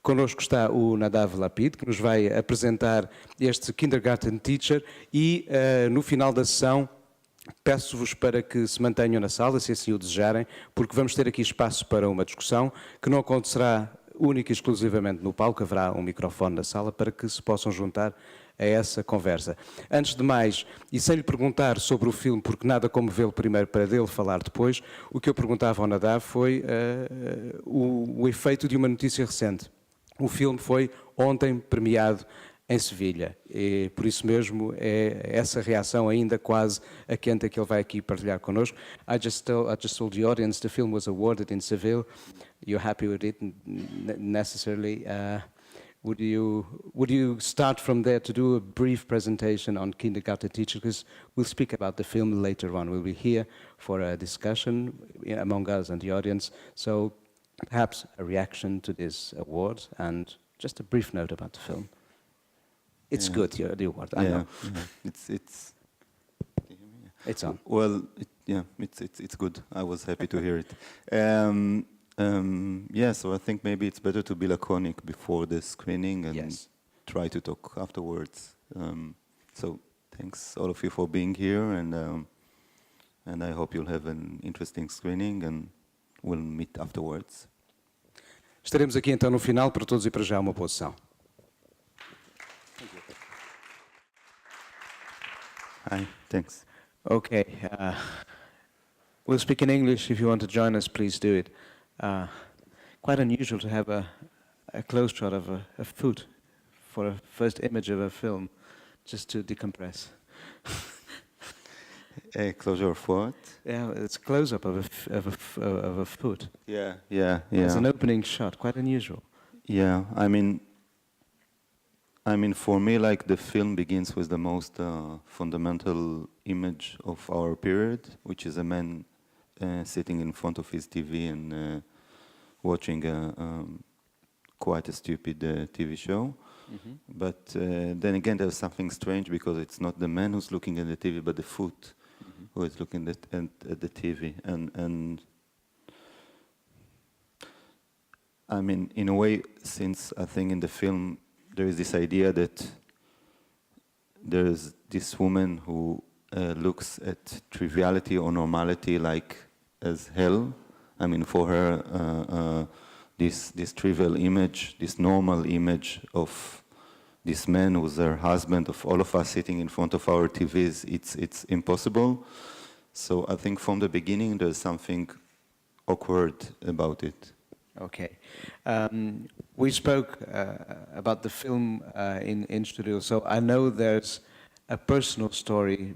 Connosco está o Nadav Lapid, que nos vai apresentar este Kindergarten Teacher e, no final da sessão, peço-vos para que se mantenham na sala, se assim o desejarem, porque vamos ter aqui espaço para uma discussão que não acontecerá única e exclusivamente no palco, haverá um microfone na sala para que se possam juntar a essa conversa. Antes de mais, e sem lhe perguntar sobre o filme, porque nada como vê-lo primeiro para dele falar depois, o que eu perguntava ao Nadav foi o efeito de uma notícia recente. O filme foi ontem premiado em Sevilha e por isso mesmo é essa reação ainda quase a quente que ele vai aqui partilhar connosco. I just told the audience the film was awarded in Seville. You're happy with it necessarily? Would you start from there to do a brief presentation on Kindergarten Teacher? Because we'll speak about the film later on. We'll be here for a discussion among us and the audience. So perhaps a reaction to this award and just a brief note about the film. It's good, the award. I know. It's. It's on. Well, it's good. I was happy to hear it. So I think maybe it's better to be laconic before the screening and try to talk afterwards. So thanks all of you for being here, and I hope you'll have an interesting screening, and we'll meet afterwards. Estaremos aqui então no final, para todos e para já uma boa sessão. Hi, thanks. Okay, we'll speak in English. If you want to join us, please do it. Quite unusual to have a close shot of a foot for a first image of a film, just to decompress. A closure of what? Yeah, it's a close-up of a foot. Yeah. It's an opening shot, quite unusual. Yeah, I mean, for me, like, the film begins with the most fundamental image of our period, which is a man sitting in front of his TV and watching quite a stupid TV show. Mm-hmm. But then again, there's something strange, because it's not the man who's looking at the TV, but the foot who is looking at the TV. And I mean, in a way, since I think in the film there is this idea that there's this woman who looks at triviality or normality like as hell. I mean, for her, this trivial image, this normal image of this man who's her husband, of all of us sitting in front of our TVs, it's impossible. So I think from the beginning there's something awkward about it. Okay. We spoke about the film in studio, so I know there's a personal story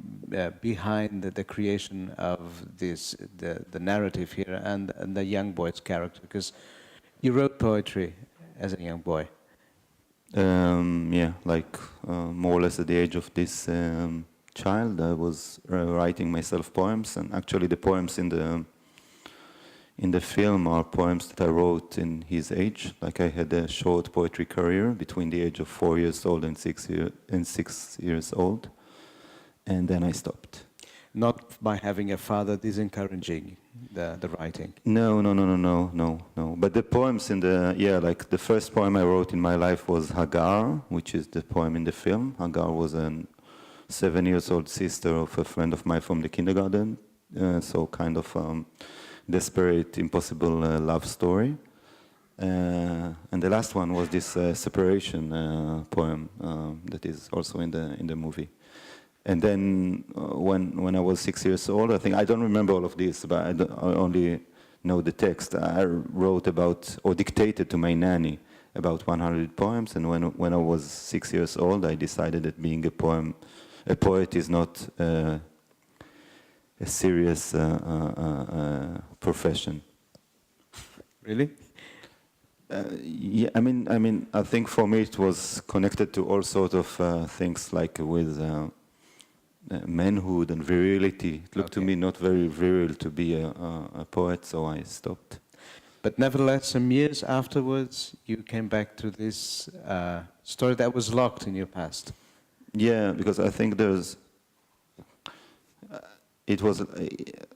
behind the creation of this, the narrative here, and the young boy's character, because you wrote poetry as a young boy. More or less at the age of this child, I was writing myself poems, and actually the poems in the film are poems that I wrote in his age. Like, I had a short poetry career between the age of 4 years old and 6 years old, and then I stopped. Not by having a father disencouraging the writing? No. But the poems like the first poem I wrote in my life was Hagar, which is the poem in the film. Hagar was a 7-year-old sister of a friend of mine from the kindergarten, so kind of desperate, impossible love story. And the last one was this separation poem that is also in the movie. And then when I was 6 years old, I think, I don't remember all of this, but I only know the text. I wrote about, or dictated to my nanny, about 100 poems, and when I was 6 years old, I decided that being a poet is not a serious profession. Really? I mean, I think for me it was connected to all sorts of things, like with manhood and virility. It looked to me not very virile to be a poet, so I stopped. But nevertheless, some years afterwards, you came back to this story that was locked in your past. Yeah, because I think there's...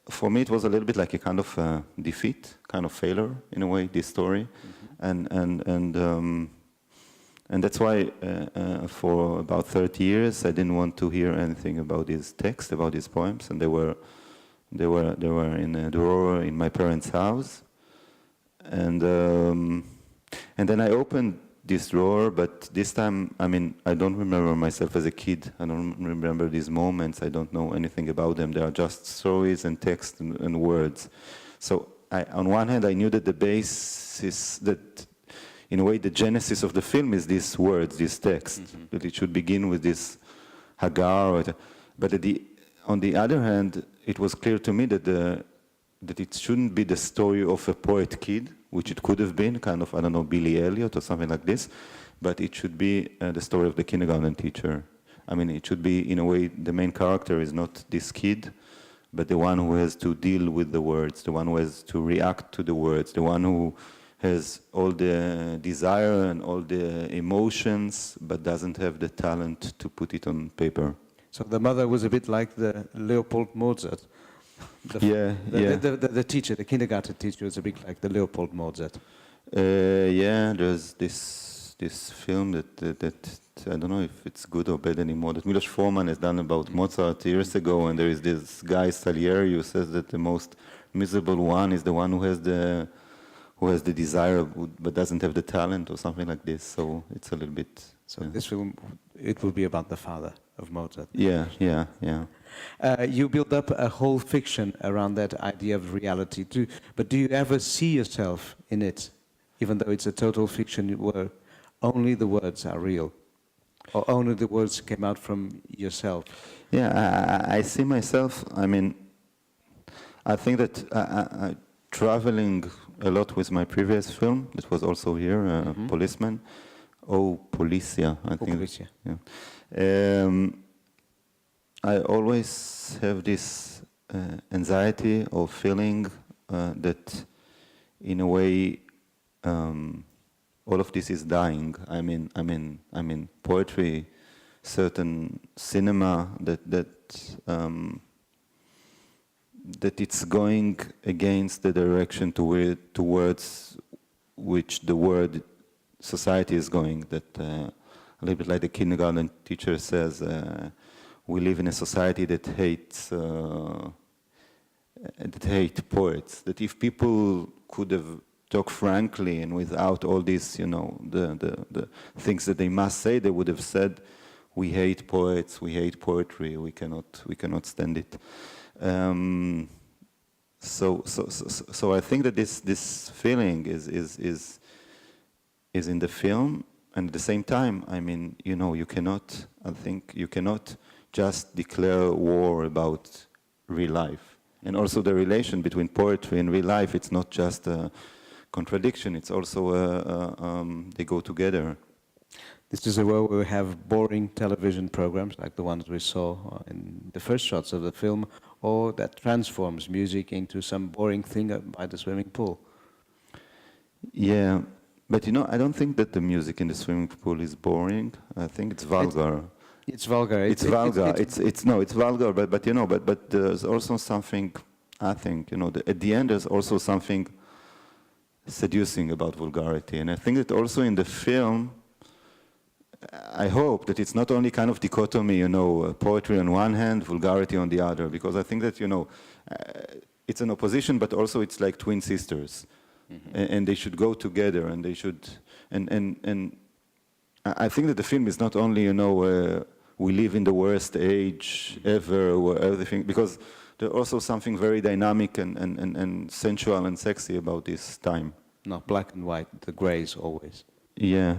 for me, it was a little bit like a kind of defeat, kind of failure, in a way, this story. Mm-hmm. And that's why for about 30 years I didn't want to hear anything about his text, about his poems, and they were in a drawer in my parents' house. And then I opened this drawer, but this time, I mean, I don't remember myself as a kid. I don't remember these moments. I don't know anything about them. They are just stories and text and words. So on one hand, I knew that the basis, that in a way the genesis of the film is these words, this text, that it should begin with this Hagar. But on the other hand, it was clear to me that it shouldn't be the story of a poet kid, which it could have been, kind of, I don't know, Billy Elliot or something like this, but it should be the story of the kindergarten teacher. I mean, it should be, in a way, the main character is not this kid, but the one who has to deal with the words, the one who has to react to the words, the one who has all the desire and all the emotions, but doesn't have the talent to put it on paper. So the mother was a bit like the Leopold Mozart. The teacher, the kindergarten teacher, was a bit like the Leopold Mozart. Yeah, there's this film that I don't know if it's good or bad anymore, that Milos Forman has done about Mozart years ago, and there is this guy Salieri who says that the most miserable one is the one who has the desire but doesn't have the talent, or something like this. So it's a little bit. So this film, it will be about the father of Mozart. Yeah. You build up a whole fiction around that idea of reality too. But do you ever see yourself in it, even though it's a total fiction where only the words are real, or only the words came out from yourself? Yeah, I see myself. I mean, I think that traveling a lot with my previous film, that was also here, Policeman. Policia, I think. Policia. Yeah. I always have this anxiety or feeling that, in a way, all of this is dying. I mean, poetry, certain cinema, that it's going against the direction towards which the word society is going. That a little bit like the kindergarten teacher says. We live in a society that hates poets. That if people could have talked frankly and without all this, the things that they must say, they would have said, "We hate poets. We hate poetry. We cannot stand it." So I think that this feeling is in the film, and at the same time, I mean, you cannot just declare war about real life. And also the relation between poetry and real life, it's not just a contradiction, it's also they go together. This is a world where we have boring television programs like the ones we saw in the first shots of the film, or that transforms music into some boring thing by the swimming pool. Yeah, but I don't think that the music in the swimming pool is boring. I think it's vulgar. It's vulgar. It's vulgar. It's vulgar. But there's also something. I think at the end there's also something seducing about vulgarity, and I think that also in the film, I hope that it's not only kind of dichotomy, poetry on one hand, vulgarity on the other, because I think that it's an opposition, but also it's like twin sisters, and they should go together, and they should. And I think that the film is not only we live in the worst age ever, where everything, because there's also something very dynamic and sensual and sexy about this time. Not black and white, the grays always. Yeah,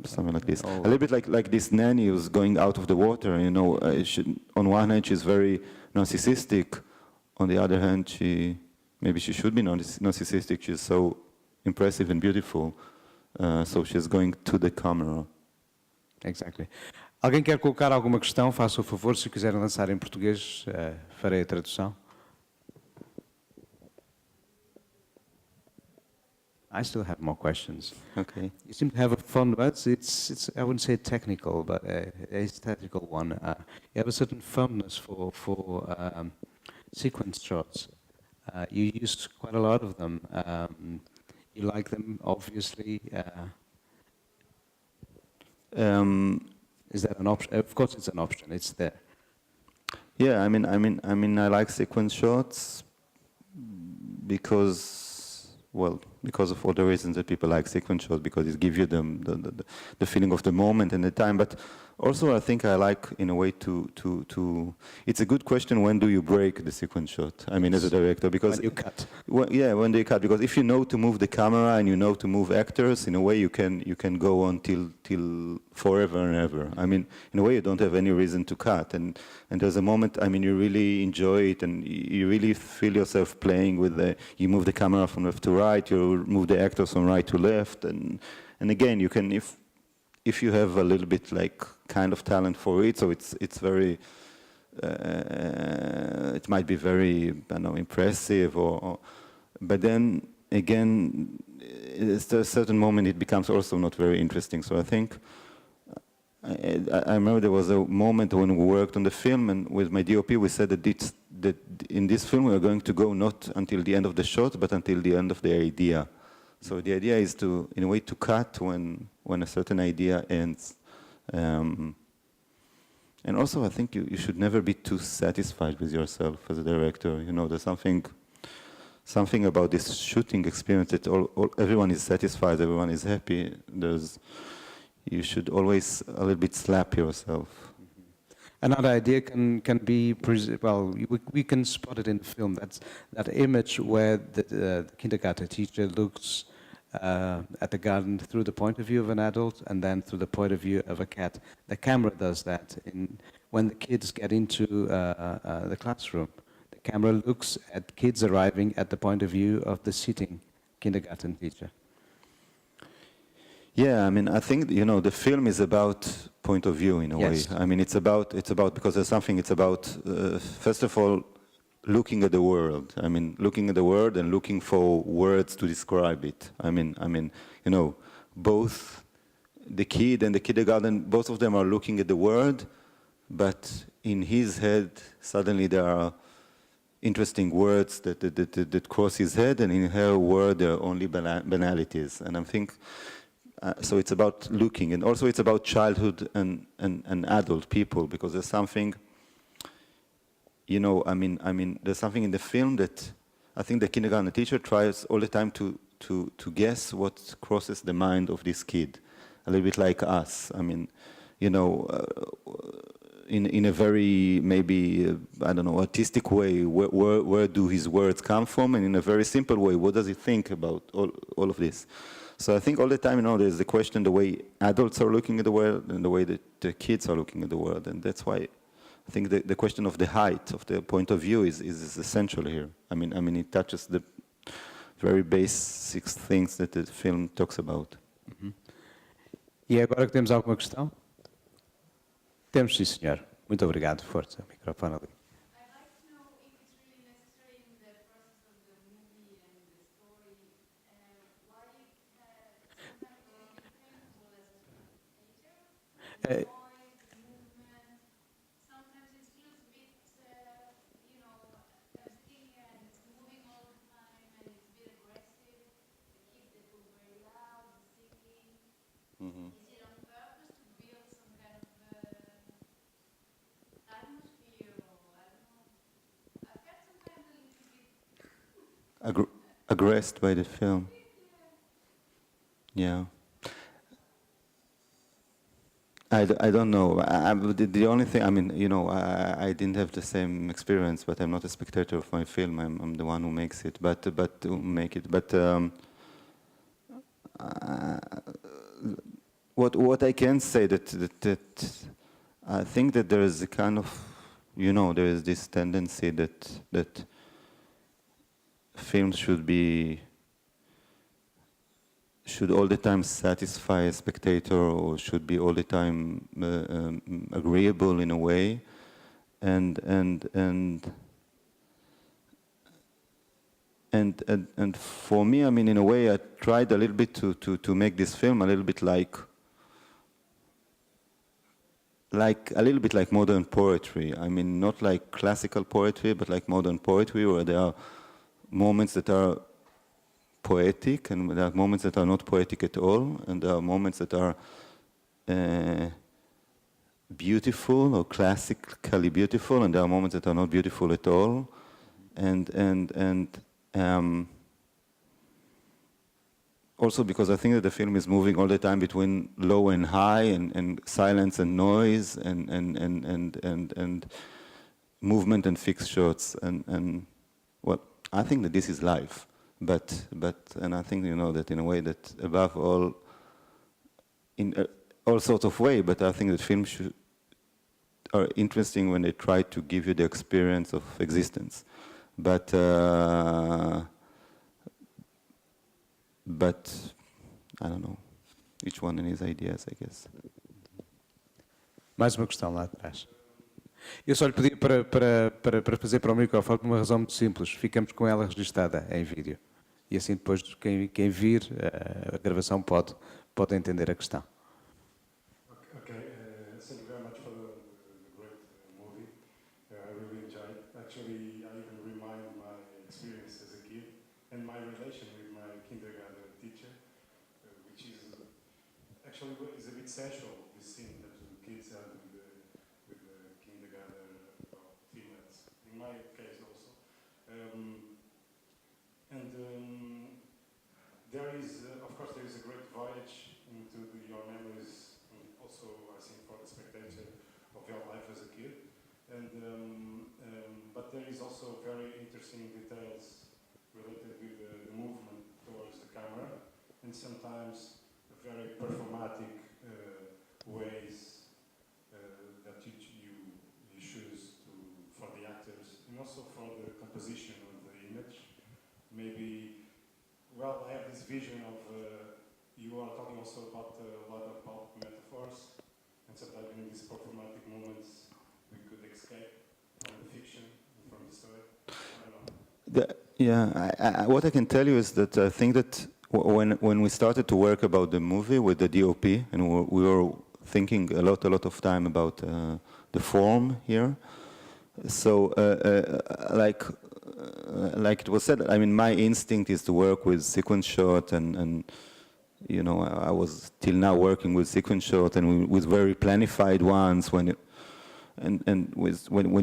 something like this. A little bit like this nanny who's going out of the water. On one hand, she's very narcissistic. On the other hand, maybe she should be narcissistic. She's so impressive and beautiful. So she's going to the camera. Exactly. Alguém quer colocar alguma questão? Faça o favor, se quiserem lançar em português, farei a tradução. I still have more questions. Okay. You seem to have a fond, it's I wouldn't say technical, but a aesthetical one. You have a certain fondness for sequence shots. You use quite a lot of them. You like them, obviously. Is that an option? Of course, it's an option. It's there. Yeah, I like sequence shots because, well, because of all the reasons that people like sequence shots, because it gives you the feeling of the moment and the time. But also, I think I like, in a way, to. It's a good question. When do you break the sequence shot? I mean, as a director, because When you cut. When do you cut? Because if you know to move the camera and you know to move actors, in a way, you can go on till forever and ever. I mean, in a way, you don't have any reason to cut. And there's a moment. I mean, you really enjoy it, and you really feel yourself playing with the. You move the camera from left to right. You move the actors from right to left, and again, you can if you have a little bit like kind of talent for it, so it's very, it might be very, I don't know, impressive, but then again, at a certain moment it becomes also not very interesting. So I think, I remember there was a moment when we worked on the film, and with my DOP we said that in this film we are going to go not until the end of the shot, but until the end of the idea. So the idea is to, in a way, to cut when a certain idea ends. And also, I think you should never be too satisfied with yourself as a director. You know, there's something about this shooting experience that everyone is satisfied, everyone is happy. You should always a little bit slap yourself. Another idea can be, well, we can spot it in the film. That's that image where the kindergarten teacher looks at the garden through the point of view of an adult and then through the point of view of a cat. The camera does that when the kids get into the classroom. The camera looks at kids arriving at the point of view of the sitting kindergarten teacher. Yeah, I mean, I think, you know, the film is about point of view in a way. I mean, it's about because there's something. It's about first of all looking at the world. I mean, looking at the world and looking for words to describe it. I mean, you know, both the kid and the kindergarten, both of them are looking at the world, but in his head suddenly there are interesting words that cross his head, and in her world there are only banalities. And I think. So it's about looking, and also it's about childhood and adult people, because there's something, you know, I mean, there's something in the film that I think the kindergarten teacher tries all the time to guess what crosses the mind of this kid, a little bit like us. I mean, you know, in a very maybe I don't know, artistic way, where do his words come from, and in a very simple way, what does he think about all of this? So I think all the time, you know, there's the question, the way adults are looking at the world and the way that the kids are looking at the world. And that's why I think the question of the height, of the point of view is essential here. I mean, it touches the very basic things that the film talks about. Uhum. E agora que temos alguma questão? Temos, sim, senhor. Muito obrigado. Força, o microfone ali. Aggressed by the film. Yeah. I don't know. The only thing, I mean, you know, I didn't have the same experience, but I'm not a spectator of my film. I'm the one who makes it, but to make it. But what I can say that I think that there is a kind of, you know, there is this tendency that films should all the time satisfy a spectator, or should be all the time agreeable in a way, and for me, I mean, in a way, I tried a little bit to make this film a little bit like a little bit like modern poetry. I mean, not like classical poetry, but like modern poetry, where there are moments that are poetic, and there are moments that are not poetic at all, and there are moments that are beautiful or classically beautiful, and there are moments that are not beautiful at all, and also because I think that the film is moving all the time between low and high, and silence and noise, and movement and fixed shots, and well, I think that this is life, but I think that in a way that above all, in all sorts of way, but I think that films are interesting when they try to give you the experience of existence, but I don't know, each one in his ideas, I guess. Mais uma questão lá atrás. Eu só lhe pedi para fazer para o microfone por uma razão muito simples. Ficamos com ela registada em vídeo. E assim depois quem vir a gravação pode entender a questão. Okay, thank you very much for the great movie. I really enjoyed it. Actually, I even remind my experience as a kid and my relation with my kindergarten teacher, which is actually is a bit sensual, this scene that the kids have with the kindergarten females. In my case also. There is, of course, there is a great voyage into your memories, and also, I think, for the spectator of your life as a kid. But there is also very interesting details related with the movement towards the camera, and sometimes very performatic ways that you choose for the actors, and also for the composition of the image. Maybe. Well, I have this vision of, you are talking also about a lot of pulp metaphors, and sometimes in these performatic moments we could escape from the fiction, from the story. I don't know. What I can tell you is that I think that when we started to work about the movie with the DOP, and we were thinking a lot of time about the form here, so like it was said, I mean, my instinct is to work with sequence shot, and I was till now working with sequence shot and with very planified ones when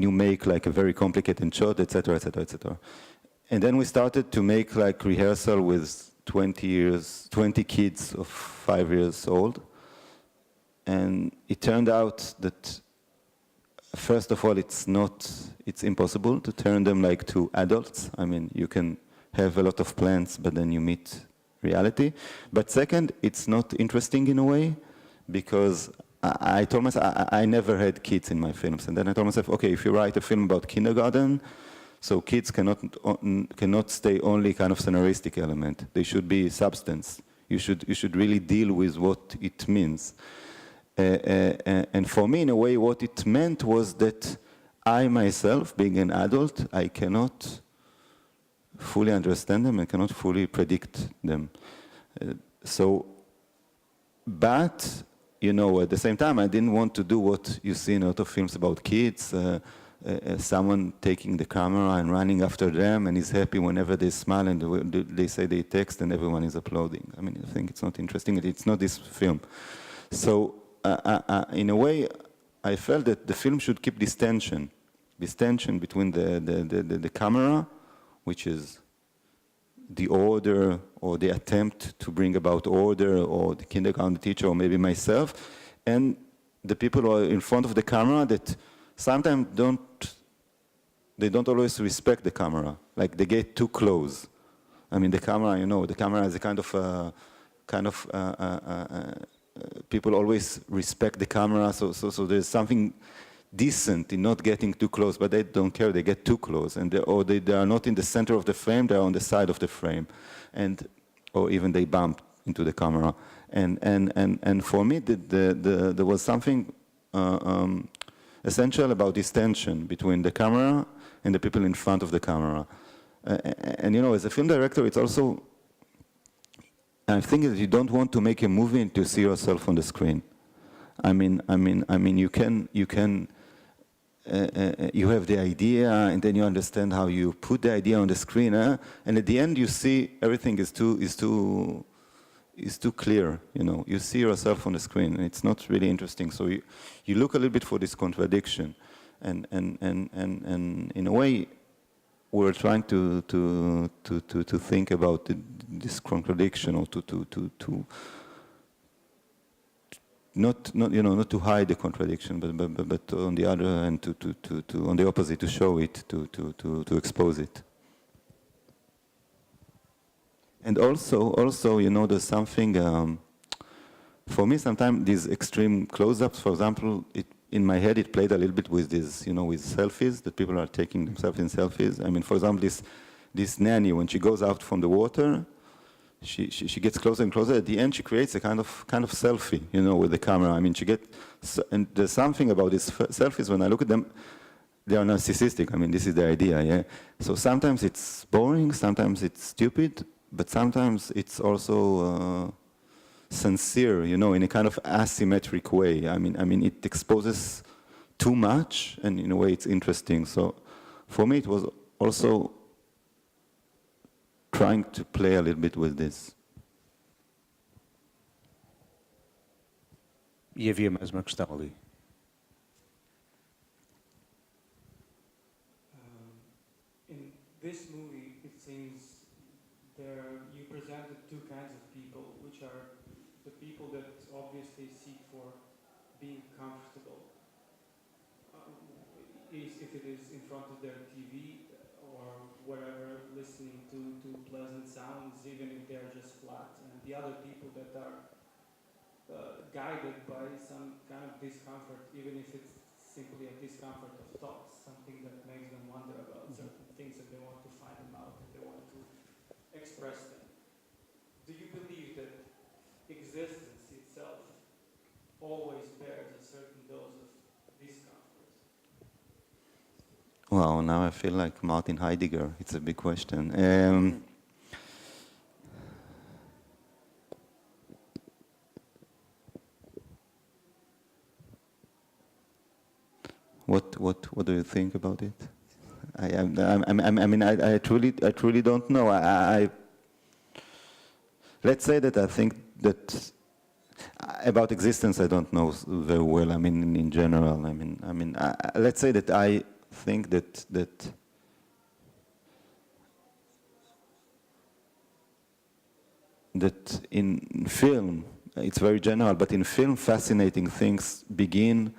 you make like a very complicated shot, etc., etc., etc. And then we started to make like rehearsal with 20 kids of 5 years old, and it turned out that first of all, it's impossible to turn them like to adults. I mean, you can have a lot of plans, but then you meet reality. But second, it's not interesting in a way, because I told myself, I never had kids in my films. And then I told myself, okay, if you write a film about kindergarten, so kids cannot stay only kind of scenaristic element. They should be substance. You should really deal with what it means. And for me, in a way, what it meant was that I myself, being an adult, I cannot fully understand them, I cannot fully predict them. But, at the same time, I didn't want to do what you see in a lot of films about kids, someone taking the camera and running after them, and is happy whenever they smile and they say they text and everyone is applauding. I mean, I think it's not interesting, it's not this film. So, in a way, I felt that the film should keep this tension between the camera, which is the order or the attempt to bring about order, or the kindergarten teacher, or maybe myself, and the people who are in front of the camera that sometimes they don't always respect the camera, like they get too close. I mean, the camera, the camera is a kind of people always respect the camera, so there's something decent in not getting too close, but they don't care, they get too close, and they are not in the center of the frame, they are on the side of the frame, or even they bump into the camera. And for me, there was something essential about this tension between the camera and the people in front of the camera. And as a film director, it's also, I think that you don't want to make a movie and to see yourself on the screen. I mean, you can you have the idea, and then you understand how you put the idea on the screen, and at the end you see everything is too clear. You know, you see yourself on the screen, and it's not really interesting. So you look a little bit for this contradiction, and in a way, we're trying to think about this contradiction, or to not to hide the contradiction, but on the other hand, to on the opposite, to show it, to expose it. And also, you know, there's something, for me sometimes these extreme close-ups, for example, in my head it played a little bit with this, you know, with selfies, that people are taking themselves in selfies. I mean, for example, this nanny, when she goes out from the water, she gets closer and closer. At the end, she creates a kind of selfie, you know, with the camera. I mean, and there's something about these selfies, when I look at them, they are narcissistic. I mean, this is the idea, yeah? So sometimes it's boring, sometimes it's stupid, but sometimes it's also sincere, you know, in a kind of asymmetric way. I mean, it exposes too much, and in a way it's interesting. So for me, it was also trying to play a little bit with this. E havia mais uma questão ali. In this movie, it seems you presented two kinds of people, which are the people that obviously seek for being comfortable, if it is in front of their TV or whatever, listening to pleasant sounds, even if they're just flat, and the other people that are guided by some kind of discomfort, even if it's simply a discomfort of thoughts, something that makes them wonder about certain things that they want to find them out, that they want to express them. Do you believe that existence itself always bears a certain dose of discomfort? Wow, now I feel like Martin Heidegger. It's a big question. What do you think about it? I truly don't know. Let's say that I think that about existence I don't know very well. I mean, in general. Let's say that I think that in film, it's very general, but in film, fascinating things begin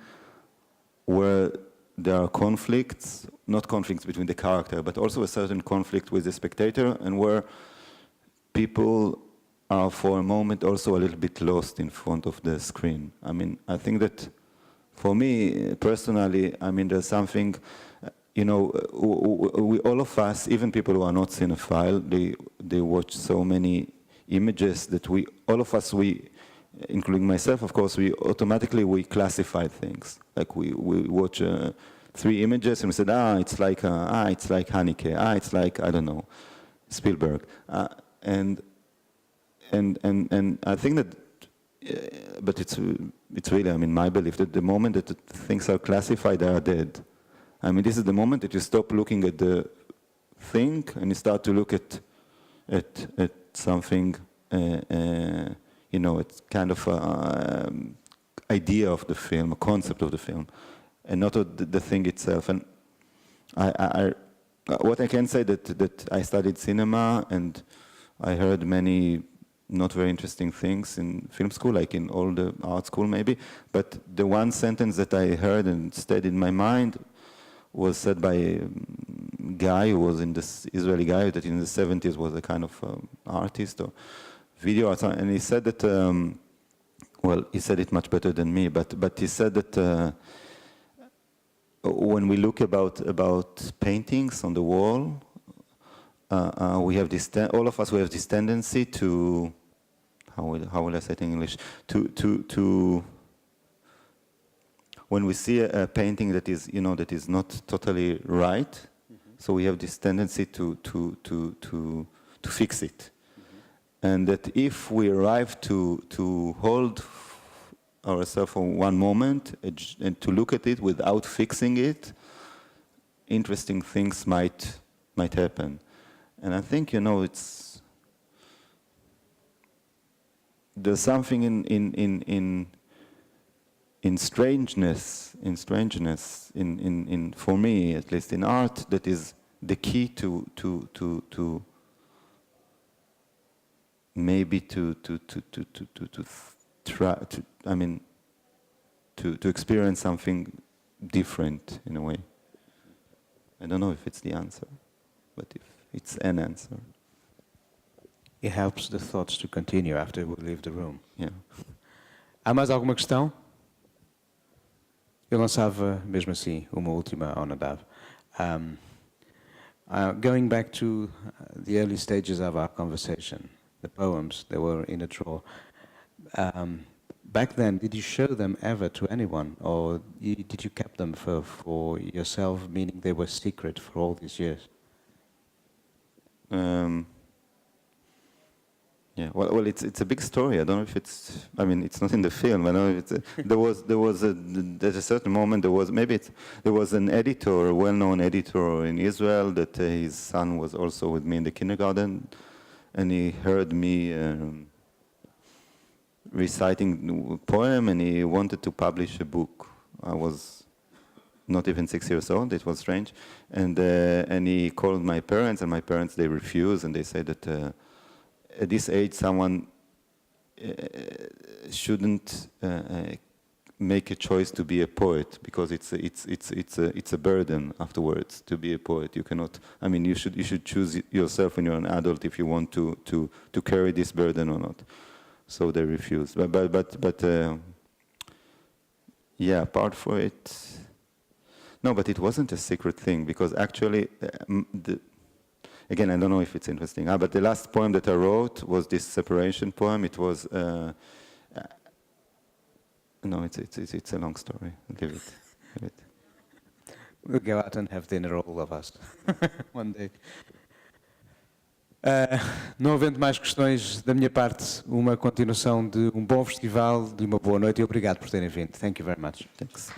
where there are conflicts, not conflicts between the character, but also a certain conflict with the spectator, and where people are for a moment also a little bit lost in front of the screen. I mean, I think that for me, personally, I mean, there's something, you know, we all of us, even people who are not cinephile, they watch so many images that all of us, including myself, of course, we automatically classify things. Like we watch 3 images and we said, it's like Haneke, it's like, I don't know, Spielberg. And I think that, but it's really, I mean, my belief that the moment that things are classified, they are dead. I mean, this is the moment that you stop looking at the thing and you start to look at something, you know, it's kind of an idea of the film, a concept of the film, and not the thing itself. And what I can say that I studied cinema and I heard many not very interesting things in film school, like in all the art school maybe, but the one sentence that I heard and stayed in my mind was said by a guy who was Israeli guy that in the 70s was a kind of artist or video artist, and he said that, well, he said it much better than me, but he said that when we look about paintings on the wall, we have this, all of us, we have this tendency to, how will I say it in English, to when we see a painting that is, you know, that is not totally right, so we have this tendency to fix it. And that if we arrive to hold ourselves for one moment and to look at it without fixing it, interesting things might happen. And I think, you know, there's something in strangeness, for me at least, in art, that is the key to maybe to try to, I mean, to experience something different in a way. I don't know if it's the answer, but if it's an answer. It helps the thoughts to continue after we leave the room. Yeah. Há mais alguma questão? Eu lançava, mesmo assim, uma última ao Nadav. Going back to the early stages of our conversation, the poems that were in a drawer, back then, did you show them ever to anyone, or did you keep them for yourself, meaning they were secret for all these years? Yeah, well, it's a big story. I don't know if it's. I mean, it's not in the film. I know it's. There was at a certain moment there was an editor, a well-known editor in Israel, that his son was also with me in the kindergarten, and he heard me reciting a poem, and he wanted to publish a book. I was not even 6 years old. It was strange, and he called my parents, and my parents, they refused, and they said that. At this age, someone shouldn't make a choice to be a poet, because it's a burden afterwards to be a poet. You cannot. I mean, you should choose yourself when you're an adult if you want to carry this burden or not. So they refused. But yeah, apart from it, no. But it wasn't a secret thing, because actually again, I don't know if it's interesting, but the last poem that I wrote was this separation poem. It was, no, it's a long story. Leave it. We'll go out and have dinner, all of us, one day. Não havendo mais questões da minha parte, uma continuação de um bom festival, de uma boa noite, e obrigado por terem vindo. Thank you very much. Thanks.